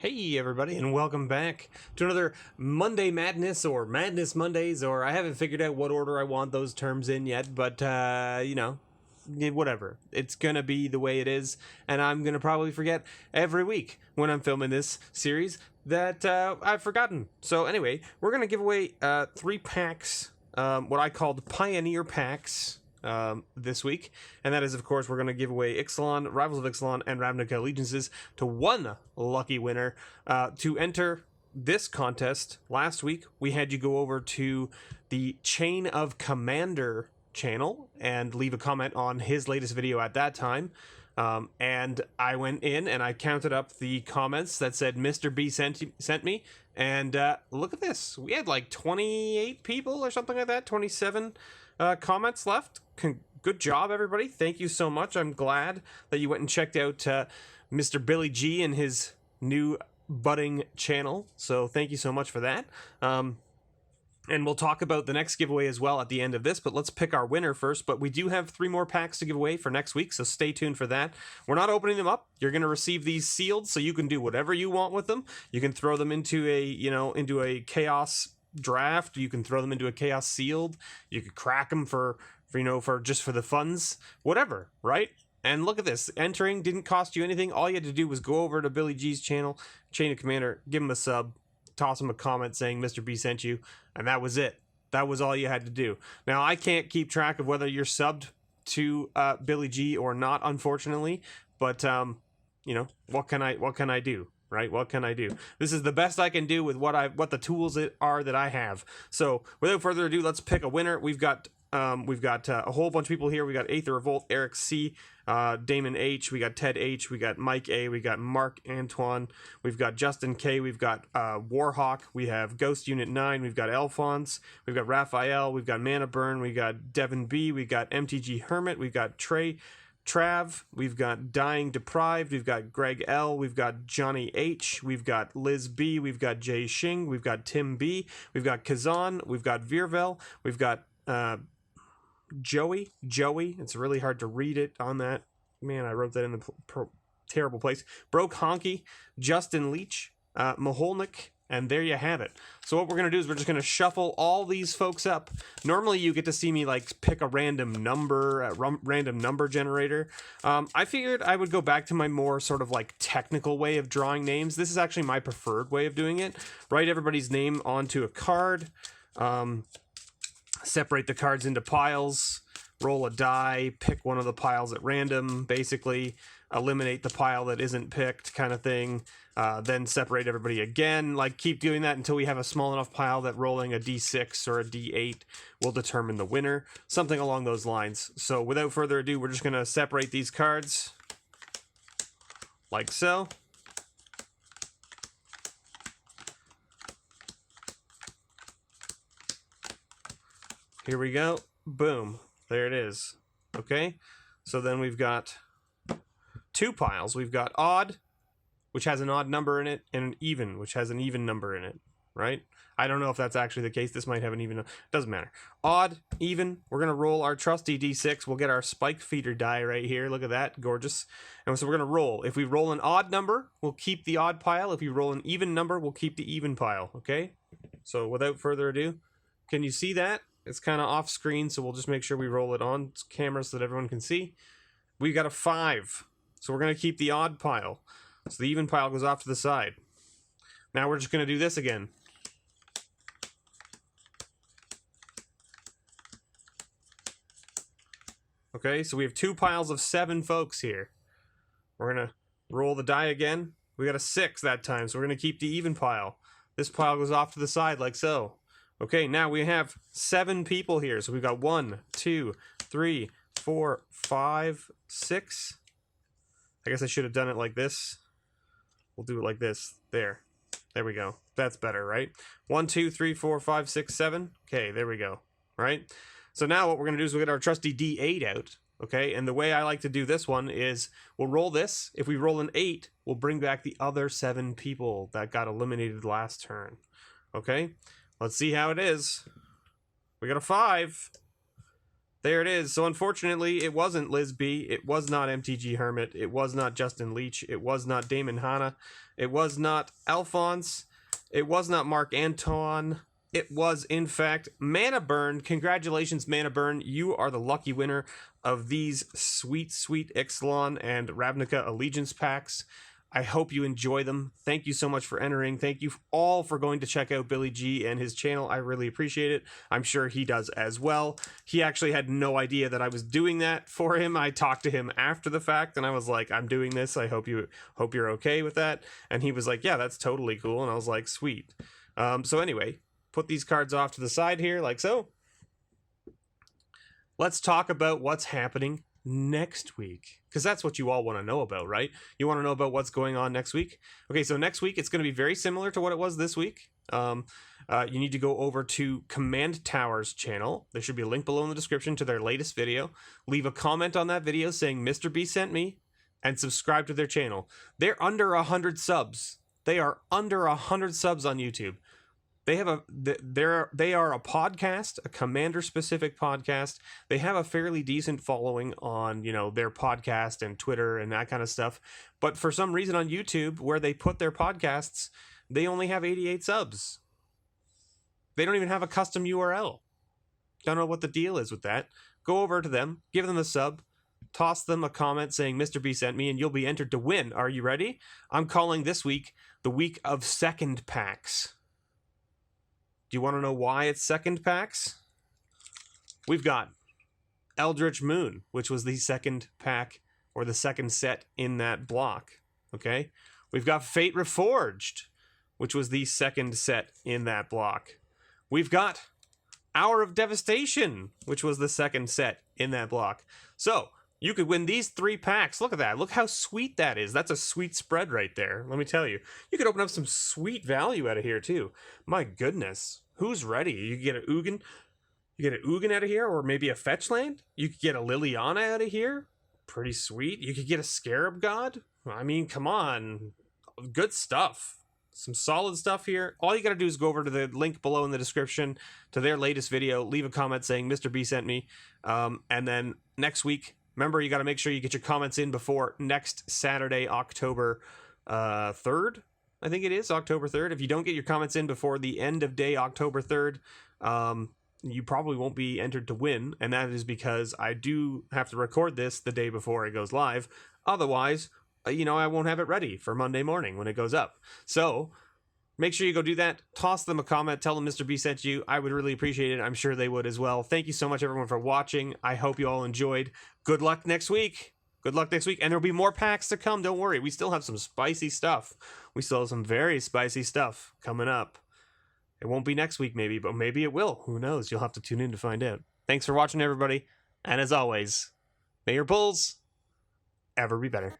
Hey everybody, and welcome back to another Monday Madness, or Madness Mondays, or I haven't figured out what order I want those terms in yet, but whatever. It's gonna be the way it is, and I'm gonna probably forget every week when I'm filming this series that I've forgotten. So anyway, we're gonna give away 3 packs, what I called Pioneer Packs, this week, and that is, of course, we're going to give away Ixalan, Rivals of Ixalan, and Ravnica Allegiances to one lucky winner. To enter this contest, last week we had you go over to the Chain of Commander channel and leave a comment on his latest video at that time. And I went in and I counted up the comments that said Mr. B sent me, and look at this. We had like 28 people or something like that, 27 comments left. Good job, everybody. Thank you so much. I'm glad that you went and checked out Mr. Billy G and his new budding channel. So thank you so much for that. And we'll talk about the next giveaway as well at the end of this, but let's pick our winner first. But we do have 3 more packs to give away for next week, so stay tuned for that. We're not opening them up. You're going to receive these sealed, so you can do whatever you want with them. You can throw them into a chaos draft. You can throw them into a chaos sealed. You could crack them for just for the funds, whatever, right? And look at this. Entering didn't cost you anything. All you had to do was go over to Billy G's channel, Chain of Commander, give him a sub, toss him a comment saying Mr. B sent you, and that was it. That was all you had to do. Now, I can't keep track of whether you're subbed to Billy G or not, unfortunately, but what can I do? Right? What can I do? This is the best I can do with what the tools are that I have. So without further ado, let's pick a winner. We've got a whole bunch of people here. We got Aether Revolt, Eric C, Damon H, we got Ted H, we got Mike A, we got Mark Antoine, we've got Justin K, we've got Warhawk, we have Ghost Unit 9, we've got Alphonse, we've got Raphael, we've got Mana Burn, we got Devin B, we got MTG Hermit, we've got Trav, we've got Dying Deprived, we've got Greg L, we've got Johnny H, we've got Liz B, we've got Jay Shing, we've got Tim B, we've got Kazan, we've got Virvel, we've got Joey, it's really hard to read it on that. Man, I wrote that in the terrible place. Broke Honky, Justin Leach, Maholnik, and there you have it. So what we're going to do is we're just going to shuffle all these folks up. Normally you get to see me like pick a random number, random number generator. I figured I would go back to my more sort of like technical way of drawing names. This is actually my preferred way of doing it. Write everybody's name onto a card. Separate the cards into piles, roll a die, pick one of the piles at random, basically eliminate the pile that isn't picked, kind of thing. Then separate everybody again, like keep doing that until we have a small enough pile that rolling a d6 or a d8 will determine the winner, something along those lines. So without further ado, we're just going to separate these cards like so. Here we go. Boom. There it is. Okay. So then we've got 2 piles. We've got odd, which has an odd number in it, and an even, which has an even number in it. Right? I don't know if that's actually the case. This might have an even. Doesn't matter. Odd, even. We're going to roll our trusty d6. We'll get our spike feeder die right here. Look at that. Gorgeous. And so we're going to roll. If we roll an odd number, we'll keep the odd pile. If we roll an even number, we'll keep the even pile. Okay? So without further ado, can you see that? It's kind of off screen, so we'll just make sure we roll it on camera so that everyone can see. We got a 5, so we're going to keep the odd pile. So the even pile goes off to the side. Now we're just going to do this again. Okay, so we have 2 piles of 7 folks here. We're going to roll the die again. We got a 6 that time, so we're going to keep the even pile. This pile goes off to the side like so. Okay, now we have 7 people here. So we've got 1, 2, 3, 4, 5, 6. I guess I should have done it like this. We'll do it like this. There we go. That's better, right? 1, 2, 3, 4, 5, 6, 7. Okay, there we go. Right? So now what we're going to do is we'll get our trusty D8 out. Okay, and the way I like to do this one is we'll roll this. If we roll an 8, we'll bring back the other 7 people that got eliminated last turn. Okay? Let's see how it is. We got a 5. There it is. So unfortunately, it wasn't Liz B. It was not MTG Hermit. It was not Justin Leach. It was not Damon Hanna. It was not Alphonse. It was not Mark Anton. It was, in fact, Mana Burn. Congratulations, Mana Burn. You are the lucky winner of these sweet, sweet Ixalan and Ravnica Allegiance packs. I hope you enjoy them. Thank you so much for entering. Thank you all for going to check out Billy G and his channel. I really appreciate it. I'm sure he does as well. He actually had no idea that I was doing that for him. I talked to him after the fact, and I was like, I'm doing this. I hope you're okay with that. And he was like, yeah, that's totally cool. And I was like, sweet. So anyway, put these cards off to the side here, like so. Let's talk about what's happening next week, because that's what you all want to know about, right? You want to know about what's going on next week. Okay, so next week it's going to be very similar to what it was this week. You need to go over to Command Tower's channel. There should be a link below in the description to their latest video. Leave a comment on that video saying Mr. B sent me, and subscribe to their channel. They're under 100 subs. They are under 100 subs on YouTube. They are a podcast, a Commander-specific podcast. They have a fairly decent following on, their podcast and Twitter and that kind of stuff. But for some reason on YouTube, where they put their podcasts, they only have 88 subs. They don't even have a custom URL. Don't know what the deal is with that. Go over to them, give them a sub, toss them a comment saying Mr. B sent me, and you'll be entered to win. Are you ready? I'm calling this week the week of second packs. Do you want to know why it's second packs? We've got Eldritch Moon, which was the second pack, or the second set in that block. Okay? We've got Fate Reforged, which was the second set in that block. We've got Hour of Devastation, which was the second set in that block. So, you could win these 3 packs. Look at that. Look how sweet that is. That's a sweet spread right there. Let me tell you. You could open up some sweet value out of here, too. My goodness. Who's ready? You could get an Ugin. You get an Ugin out of here, or maybe a fetch land. You could get a Liliana out of here. Pretty sweet. You could get a Scarab God. I mean, come on. Good stuff. Some solid stuff here. All you got to do is go over to the link below in the description to their latest video. Leave a comment saying Mr. B sent me. And then next week, remember, you got to make sure you get your comments in before next Saturday, October 3rd. I think it is October 3rd. If you don't get your comments in before the end of day, October 3rd, you probably won't be entered to win. And that is because I do have to record this the day before it goes live. Otherwise, I won't have it ready for Monday morning when it goes up. So make sure you go do that. Toss them a comment. Tell them Mr. B sent you. I would really appreciate it. I'm sure they would as well. Thank you so much, everyone, for watching. I hope you all enjoyed. Good luck next week. Good luck next week. And there'll be more packs to come. Don't worry. We still have some spicy stuff. We still have some very spicy stuff coming up. It won't be next week, maybe, but maybe it will. Who knows? You'll have to tune in to find out. Thanks for watching, everybody. And as always, may your pulls ever be better.